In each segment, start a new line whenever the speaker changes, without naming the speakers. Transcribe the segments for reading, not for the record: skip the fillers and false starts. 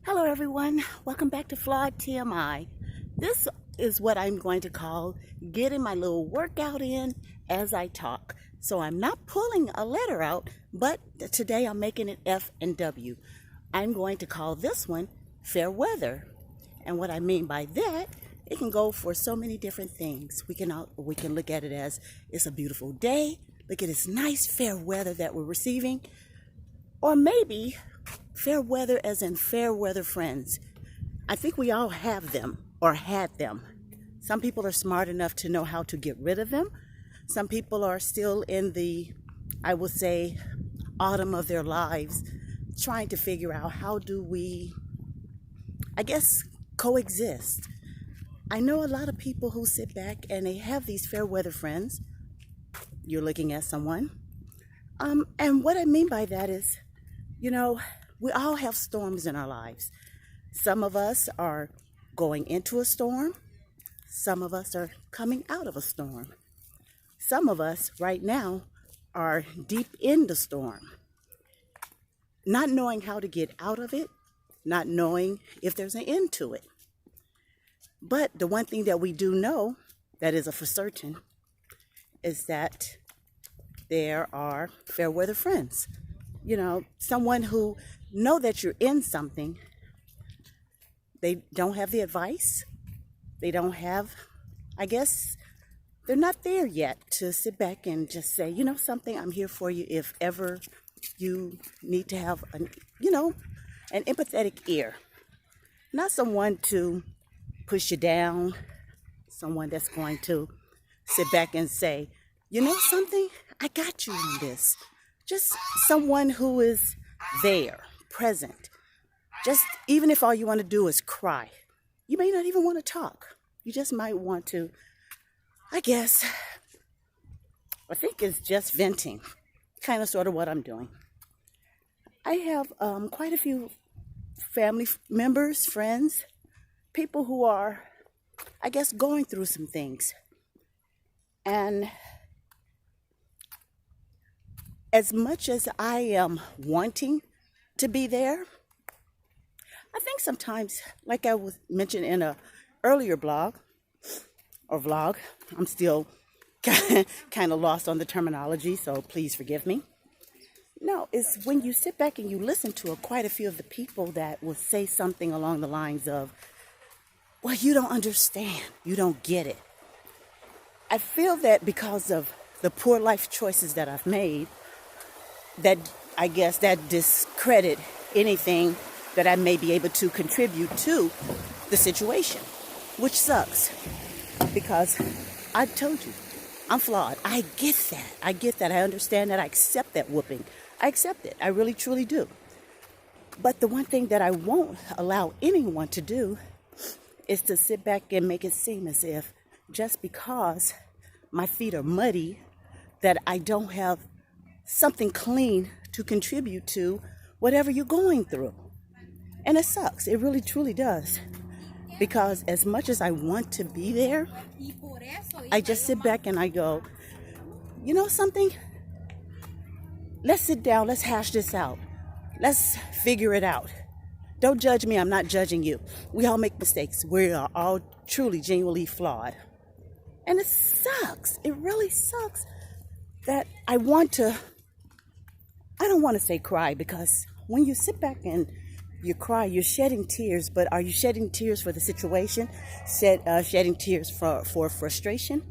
Hello everyone, welcome back to Flawed TMI. This is what I'm going to call getting my little workout in as I talk. So I'm not pulling a letter out, but today I'm making it F and W. I'm going to call this one fair weather. And what I mean by that, it can go for so many different things. We can look at it as it's a beautiful day. Look at this nice fair weather that we're receiving. Or maybe fair weather as in fair weather friends. I think we all have them or had them. Some people are smart enough to know how to get rid of them. Some people are still in the, I will say, autumn of their lives, trying to figure out how do we, I guess, coexist. I know a lot of people who sit back and they have these fair weather friends. You're looking at someone. And what I mean by that is, we all have storms in our lives. Some of us are going into a storm. Some of us are coming out of a storm. Some of us right now are deep in the storm, not knowing how to get out of it, not knowing if there's an end to it. But the one thing that we do know that is for certain is that there are fair weather friends. Someone who know that you're in something. They don't have the advice. They don't have, I guess, they're not there yet to sit back and just say, something, I'm here for you if ever you need to have an empathetic ear. Not someone to push you down, someone that's going to sit back and say, something, I got you in this. Just someone who is there, present. Just even if all you want to do is cry. You may not even want to talk. You just might want to, I think it's just venting. Kind of sort of what I'm doing. I have quite a few family members, friends, people who are, going through some things. And as much as I am wanting to be there, I think sometimes, like I was mentioned in a earlier blog or vlog, I'm still kind of lost on the terminology, so please forgive me. No, it's when you sit back and you listen to quite a few of the people that will say something along the lines of, well, you don't understand, you don't get it. I feel that because of the poor life choices that I've made, that that discredit anything that I may be able to contribute to the situation, which sucks because I told you, I'm flawed. I get that. I understand that. I accept that whooping. I accept it. I really, truly do. But the one thing that I won't allow anyone to do is to sit back and make it seem as if just because my feet are muddy, that I don't have something clean to contribute to whatever you're going through. And it sucks. It really, truly does. Because as much as I want to be there, I just sit back and I go, something? Let's sit down. Let's hash this out. Let's figure it out. Don't judge me. I'm not judging you. We all make mistakes. We are all truly, genuinely flawed. And it sucks. It really sucks that I don't want to say cry, because when you sit back and you cry, you're shedding tears, but are you shedding tears for the situation? Shedding tears for frustration?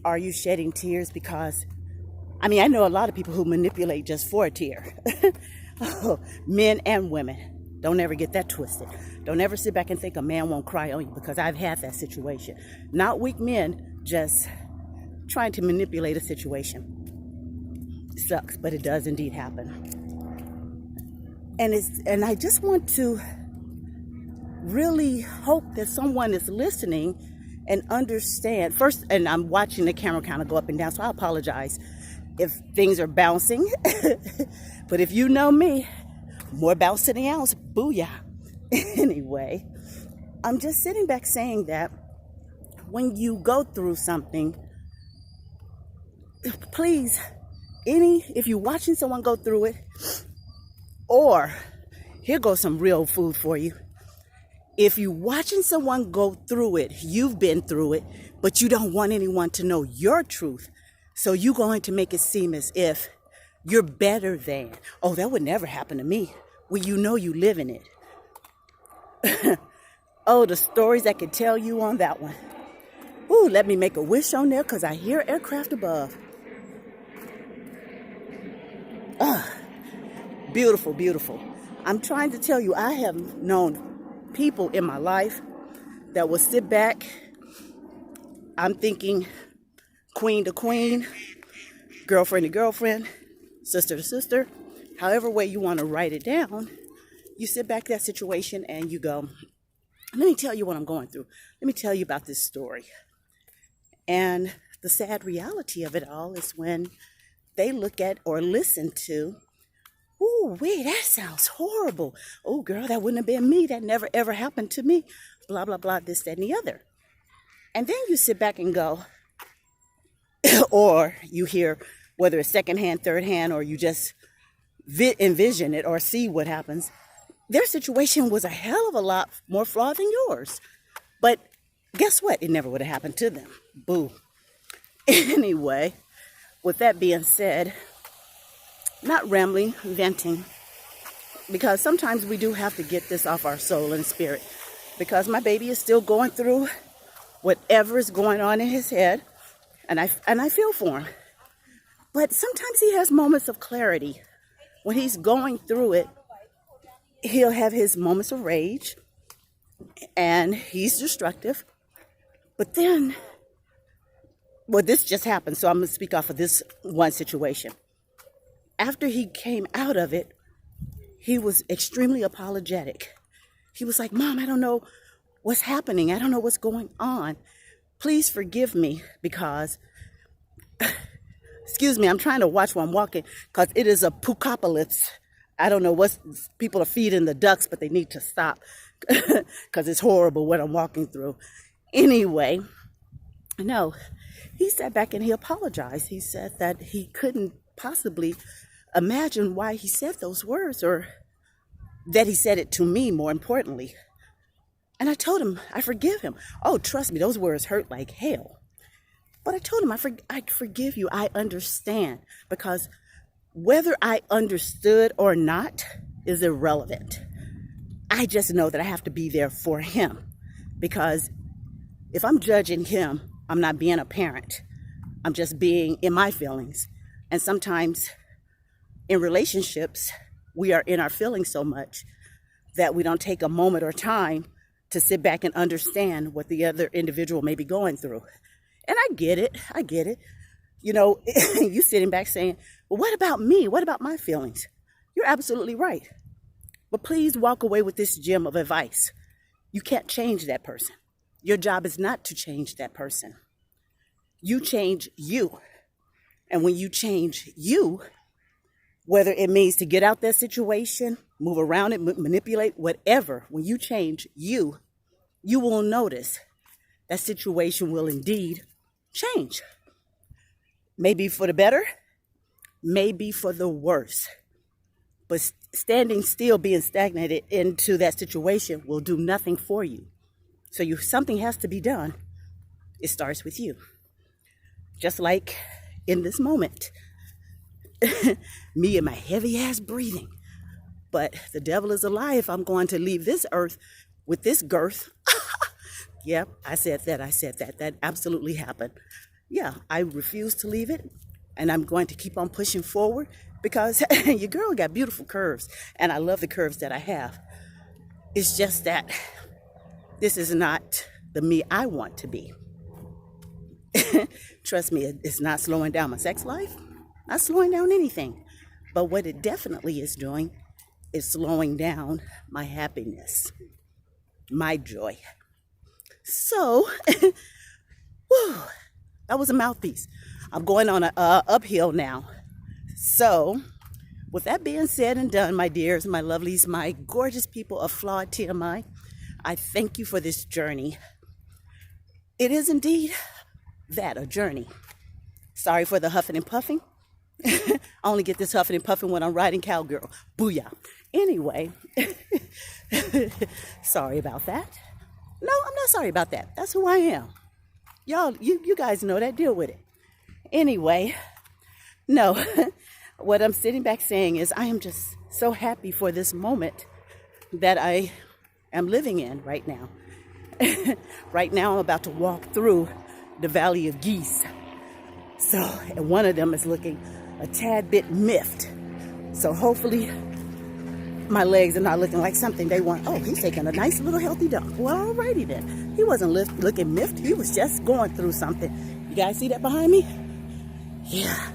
Are you shedding tears because, I know a lot of people who manipulate just for a tear. Men and women. Don't ever get that twisted. Don't ever sit back and think a man won't cry on you, because I've had that situation. Not weak men, just trying to manipulate a situation. It sucks, but it does indeed happen. And I just want to really hope that someone is listening and understand. First, and I'm watching the camera kind of go up and down, so I apologize if things are bouncing. But if you know me, more bounce than the ounce, booyah. Anyway, I'm just sitting back saying that when you go through something, please, if you're watching someone go through it, or Here goes some real food for you. If you're watching someone go through it, you've been through it, but you don't want anyone to know your truth. So you're going to make it seem as if you're better than. Oh, that would never happen to me. Well, you know you live in it. Oh, the stories I could tell you on that one. Ooh, let me make a wish on there because I hear aircraft above. Beautiful, beautiful. I'm trying to tell you, I have known people in my life that will sit back. I'm thinking queen to queen, girlfriend to girlfriend, sister to sister, however way you want to write it down. You sit back that situation and you go, let me tell you what I'm going through. Let me tell you about this story. And the sad reality of it all is when they look at or listen to, ooh, wait, that sounds horrible. Oh, girl, that wouldn't have been me. That never, ever happened to me. Blah, blah, blah, this, that, and the other. And then you sit back and go, or you hear, whether it's secondhand, third hand, or you just envision it or see what happens. Their situation was a hell of a lot more flawed than yours. But guess what? It never would have happened to them. Boo. Anyway, with that being said, not rambling, venting, because sometimes we do have to get this off our soul and spirit, because my baby is still going through whatever is going on in his head, and I feel for him. But sometimes he has moments of clarity. When he's going through it, he'll have his moments of rage, and he's destructive. But then, well, this just happened, so I'm going to speak off of this one situation. After he came out of it, he was extremely apologetic. He was like, Mom, I don't know what's happening. I don't know what's going on. Please forgive me because, excuse me, I'm trying to watch while I'm walking because it is a pookopolis. I don't know what people are feeding the ducks, but they need to stop because it's horrible what I'm walking through. Anyway, no, he sat back and he apologized. He said that he couldn't possibly imagine why he said those words, or that he said it to me, more importantly. And I told him, I forgive him. Oh, trust me, those words hurt like hell. But I told him, I forgive you. I understand. Because whether I understood or not is irrelevant. I just know that I have to be there for him. Because if I'm judging him, I'm not being a parent. I'm just being in my feelings. And sometimes in relationships, we are in our feelings so much that we don't take a moment or time to sit back and understand what the other individual may be going through. And I get it. I get it. You know, you sitting back saying, well, what about me? What about my feelings? You're absolutely right. But please walk away with this gem of advice. You can't change that person. Your job is not to change that person. You change you. And when you change you, whether it means to get out that situation, move around it, manipulate, whatever, when you change you, you will notice that situation will indeed change. Maybe for the better, maybe for the worse. But standing still, being stagnated into that situation will do nothing for you. So something has to be done. It starts with you. Just like in this moment, me and my heavy ass breathing. But the devil is a lie if I'm going to leave this earth with this girth. Yep, I said that. That absolutely happened. Yeah, I refuse to leave it. And I'm going to keep on pushing forward because your girl got beautiful curves. And I love the curves that I have. It's just that this is not the me I want to be. Trust me, it's not slowing down my sex life. Not slowing down anything. But what it definitely is doing is slowing down my happiness, my joy. So, whew, that was a mouthpiece. I'm going on an uphill now. So, with that being said and done, my dears, my lovelies, my gorgeous people of Flawed TMI, I thank you for this journey. It is indeed that, a journey. Sorry for the huffing and puffing. I only get this huffing and puffing when I'm riding cowgirl. Booyah. Anyway, sorry about that. No, I'm not sorry about that. That's who I am. Y'all, you guys know that. Deal with it. Anyway, no, what I'm sitting back saying is I am just so happy for this moment that I am living in right now. Right now, I'm about to walk through the Valley of Geese. So, and one of them is looking a tad bit miffed. So hopefully my legs are not looking like something they want. Oh, he's taking a nice little healthy dump. Well, alrighty then. He wasn't looking miffed. He was just going through something. You guys see that behind me? Yeah.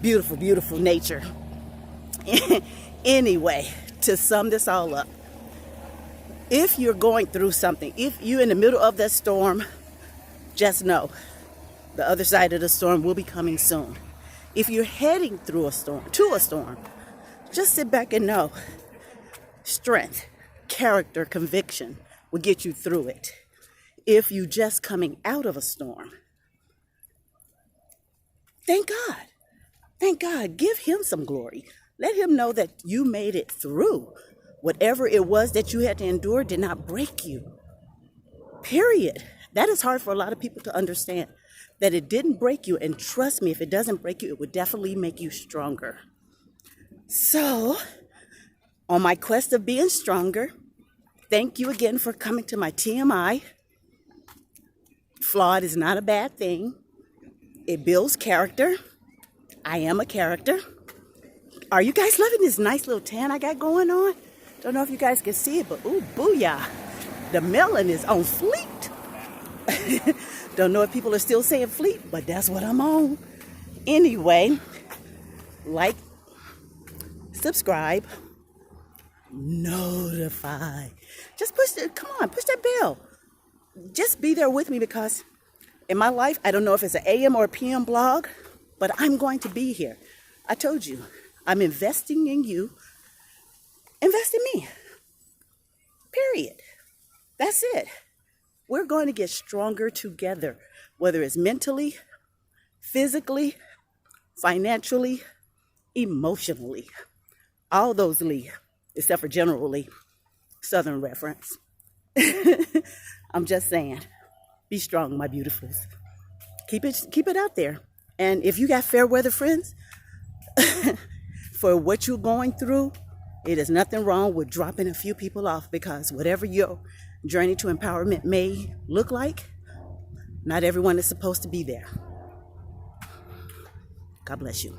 Beautiful, beautiful nature. Anyway, to sum this all up, if you're going through something, if you're in the middle of that storm, just know the other side of the storm will be coming soon. If you're heading through a storm, just sit back and know strength, character, conviction will get you through it. If you just coming out of a storm, thank God. Thank God. Give him some glory. Let him know that you made it through. Whatever it was that you had to endure did not break you. Period. That is hard for a lot of people to understand, that it didn't break you. And trust me, if it doesn't break you, it would definitely make you stronger. So, on my quest of being stronger, thank you again for coming to my TMI. Flawed is not a bad thing. It builds character. I am a character. Are you guys loving this nice little tan I got going on? Don't know if you guys can see it, but ooh, booyah. The melon is on fleek. Don't know if people are still saying fleek, but that's what I'm on. Anyway, like, subscribe, notify. Just push that bell. Just be there with me, because in my life, I don't know if it's an AM or a PM blog, but I'm going to be here. I told you, I'm investing in you. Invest in me. Period. That's it. We're going to get stronger together, whether it's mentally, physically, financially, emotionally. All those Lee, except for General Lee, Southern reference. I'm just saying, be strong, my beautifuls. Keep it out there. And if you got fair weather friends, for what you're going through, it is nothing wrong with dropping a few people off, because whatever your journey to empowerment may look like, not everyone is supposed to be there. God bless you.